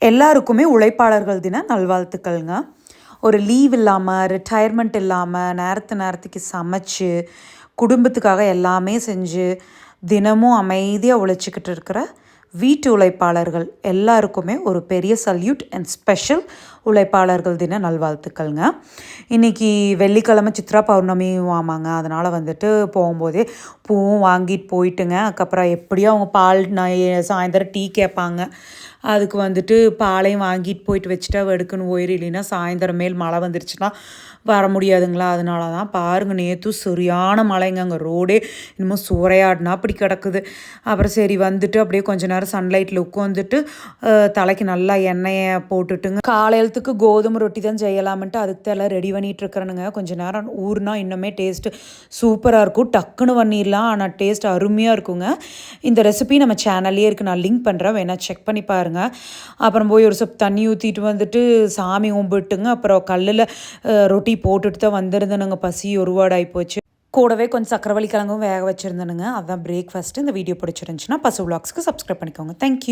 எல்லாருக்குமே உழைப்பாளர்கள் தின நல்வாழ்த்துக்கள்ங்க. ஒரு லீவ் இல்லாமல் ரிட்டையர்மெண்ட் இல்லாமல் நேரத்துக்கு சமைச்சு குடும்பத்துக்காக எல்லாமே செஞ்சு தினமும் அமைதியாக உழைச்சிக்கிட்டு இருக்கிற வீட்டு உழைப்பாளர்கள் எல்லாருக்குமே ஒரு பெரிய சல்யூட் அண்ட் ஸ்பெஷல் உழைப்பாளர்கள் தின நல்வாழ்த்துக்கள்ங்க. இன்றைக்கி வெள்ளிக்கிழமை சித்ரா பௌர்ணமியும் ஆமாங்க. அதனால் வந்துட்டு போகும்போதே பூவும் வாங்கிட்டு போயிட்டுங்க. அதுக்கப்புறம் எப்படியும் அவங்க பால் சாயந்தரம் டீ கேட்பாங்க. அதுக்கு வந்துட்டு பாலையும் வாங்கிட்டு போயிட்டு வச்சுட்டா வெடுக்குன்னு போயிரு, இல்லைன்னா சாயந்தரம் மேல் மழை வந்துருச்சுன்னா வர முடியாதுங்களா. அதனால தான் பாருங்கள், நேற்றும் சரியான மழைங்க. அங்கே ரோடே இன்னமும் சூறையாடினா அப்படி கிடக்குது. அப்புறம் சரி வந்துட்டு அப்படியே கொஞ்ச நேரம் சன்லைட்டில் உட்காந்துட்டு தலைக்கு நல்லா எண்ணெயை போட்டுட்டுங்க காலையிலத்துக்கு கோதுமை ரொட்டி தான் செய்யலாம்ன்ட்டு அதுக்கு எல்லாம் ரெடி பண்ணிகிட்டு இருக்கிறேனுங்க. கொஞ்சம் நேரம் ஊறுனா இன்னுமே டேஸ்ட்டு சூப்பராக இருக்கும். டக்குன்னு பண்ணிடலாம், ஆனால் டேஸ்ட் அருமையாக இருக்குங்க. இந்த ரெசிபி நம்ம சேனல்லே இருக்குது, நான் லிங்க் பண்ணுறேன், வேணால் செக் பண்ணி பாருங்கள். அப்புறம் போய் ஒரு சப் தண்ணி ஊற்றிட்டு வந்துட்டு சாமி கும்பிட்டுங்க. அப்புறம் கல்லில் ரொட்டி போட்டுட்டு தான் வந்திருந்தேனுங்க. பசி ஒரு வாடாகி போச்சு. கூடவே கொஞ்சம் சக்கரவள்ளி கிழங்கும் வேக வச்சுருந்தேனுங்க. அதுதான் பிரேக்ஃபாஸ்ட்டு. இந்த வீடியோ பிடிச்சிருந்துச்சுன்னா பசு விலாக்ஸ்க்கு சப்ஸ்கிரைப் பண்ணிக்கோங்க. தேங்க்யூ.